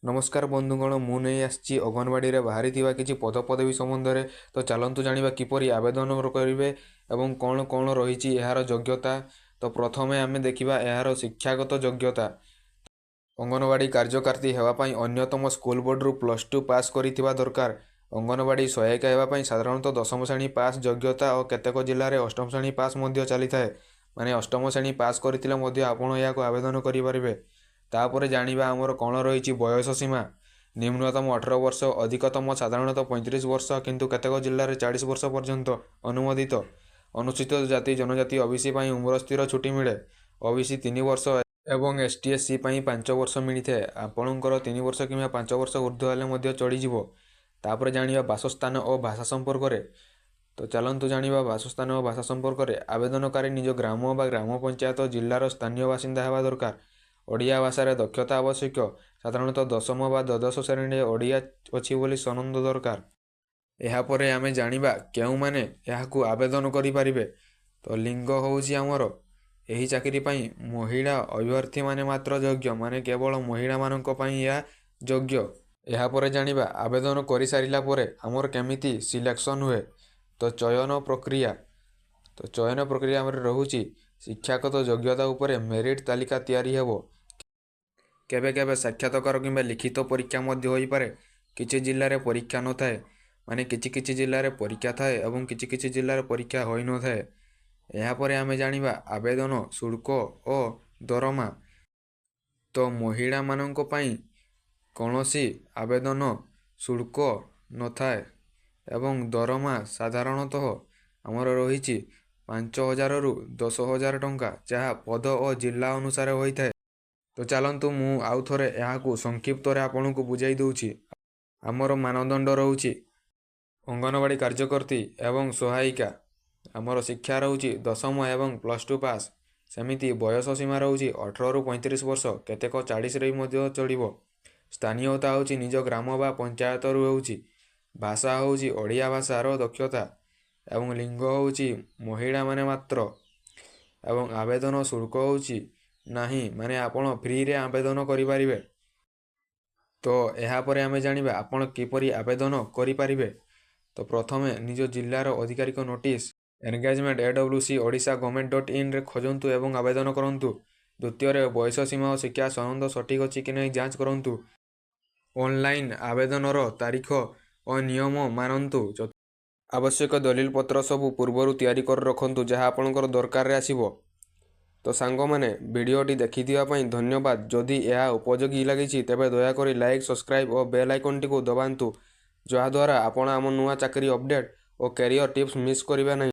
नमस्कार बंधुगण मु नहीं आसी अंगनवाड़ी रे बाहरी थिबा किछि पदपदवी संबंध में। तो चलतु जानिबा किपरि आवेदन करेंगे एवं कौन कौन रही यार योग्यता। तो प्रथमे आम देखा यार शिक्षागत योग्यता। अंगनवाड़ी कार्यकर्ती होगापाई अन्यतम स्कूल बोर्ड रु +2 पास करिथिबा दरकार। अंगनवाड़ी सहायिका होगापाई साधारणतः 10म श्रेणी पास योग्यता और केतेक जिले में 8म श्रेणी पास चली थाए। माने 8म श्रेणी पास करथिले मध्ये आपण याको आवेदन करि परिबे। तापर जानिबा आमर कौन रही बयस सीमा। निम्नतम 18 वर्ष, अधिकतम साधारणतः 35 वर्ष, किंतु केतेक जिले में 40 वर्ष पर्यंत अनुमोदित। अनुसूचित जाति जनजाति ओबीसी उम्र स्थिर छुट्टी मिले। ओबीसी 3 वर्ष एवं एसटी एससी 5 वर्ष मिलता है। आपणकर 3 वर्ष कि 5 वर्ष ऊर्ध्व हेल्ले चढ़ीज। तापर जानिबा बासस्थान और भाषा संपर्क में। तो चलतु जानिबा बासस्थान और भाषा संपर्क में। आवेदनकारी निज ग्राम व ग्राम पंचायत जिलार स्थानीय बासिंदा होगा दरकार। ओडिया भाषा दक्षता आवश्यक। साधारणतः 10ମ व द्वादश श्रेणी ओडिया अच्छी बोली सनद दरकार। यापर आम जानिबा केउ माने याकू आवेदन करि परिबे। तो लिंग होउछि आमर एही चाकरी पई महिला अभ्यर्थी माने मात्र योग्य, माने केवल महिला मानक पई या योग्य। यापर जानिबा आवेदन करि सारिला परे आमर केमिति सिलेक्शन हुए। तो चयन प्रक्रिया। तो चयन प्रक्रिया आमर रहुछि शिक्षागत योग्यता उपरे मेरिट तालिका तैयारी हेबो। केबे केबे साक्षात्कार किंबा लिखित परीक्षा मध्य होई पारे। किछि जिल्ला रे परीक्षा न थाए, माने किछि जिल्ला रे परीक्षा थाए एवं किछि जिल्ला रे परीक्षा होई न थाए। ଏହା ପରେ ଆମେ ଜାଣିବା ଆବେଦନ ଶୁଳ୍କ ଓ ଦରମା। ତ ମହିଳାମାନଙ୍କ ପାଇଁ କୌଣସି ଆବେଦନ ଶୁଳ୍କ ନଥାଏ ଏବଂ ଦରମା ସାଧାରଣତଃ ଆମର ରହିଛି 5,000ରୁ 10,000 ଟଙ୍କା, ଯାହା ପଦ ଓ ଜିଲ୍ଲା ଅନୁସାରେ ହୋଇଥାଏ। ତ ଚାଲନ୍ତୁ ମୁଁ ଆଉ ଥରେ ଏହାକୁ ସଂକ୍ଷିପ୍ତରେ ଆପଣଙ୍କୁ ବୁଝାଇ ଦେଉଛି। ଆମର ମାନଦଣ୍ଡ ରହୁଛି ଅଙ୍ଗନବାଡ଼ି କାର୍ଯ୍ୟକର୍ତ୍ରୀ ଏବଂ ସହାୟିକା। आमर शिक्षा रोचे 10ମ एवं +2 पास। सेमिति बयस सीमा रोचे 18ରୁ 35 वर्ष, केतेक 40 रे चढ़। स्थानीयता होची निज ग्राम बा पंचायत रु होची। भाषा होची ओडिया भाषार दक्षता एवं लिंग होची महिला माने मात्र। एवं आवेदन शुल्क होची नाही, माने आपण फ्री रे आवेदन करि परिबे। तो ଏହା ପରେ ଆମେ ଜାଣିବା ଆପଣ କିପରି ଆବେଦନ କରିପାରିବେ। तो प्रथमे निज जिल्लार अधिकारिक नोटिस एनगेजमेंट AWC odisha.government.in रे खोजंतु एवं आवेदन करंतु। द्वितीय बयस सीमा और शिक्षा सनद सठिक अच्छी कि नहीं जांच करंतु। ऑनलाइन आवेदनर तारीख और नियम मानंतु। आवश्यक दलील पत्र सबू पूर्वर तैयारी कर रखंतु, जहाँ आपणकर दरकार रे आसीबो। तो सांग माने वीडियोटी देखिथिबा पई धन्यवाद। जदि यह उपयोगी लगी तेबे दयाकोरी लाइक, सब्सक्राइब और बेल आइकन टी को दबांतु, जहाँद्वारा आपण आम नुआ चाकरी अपडेट और कैरियर टिप्स मिस करिबा नहीं।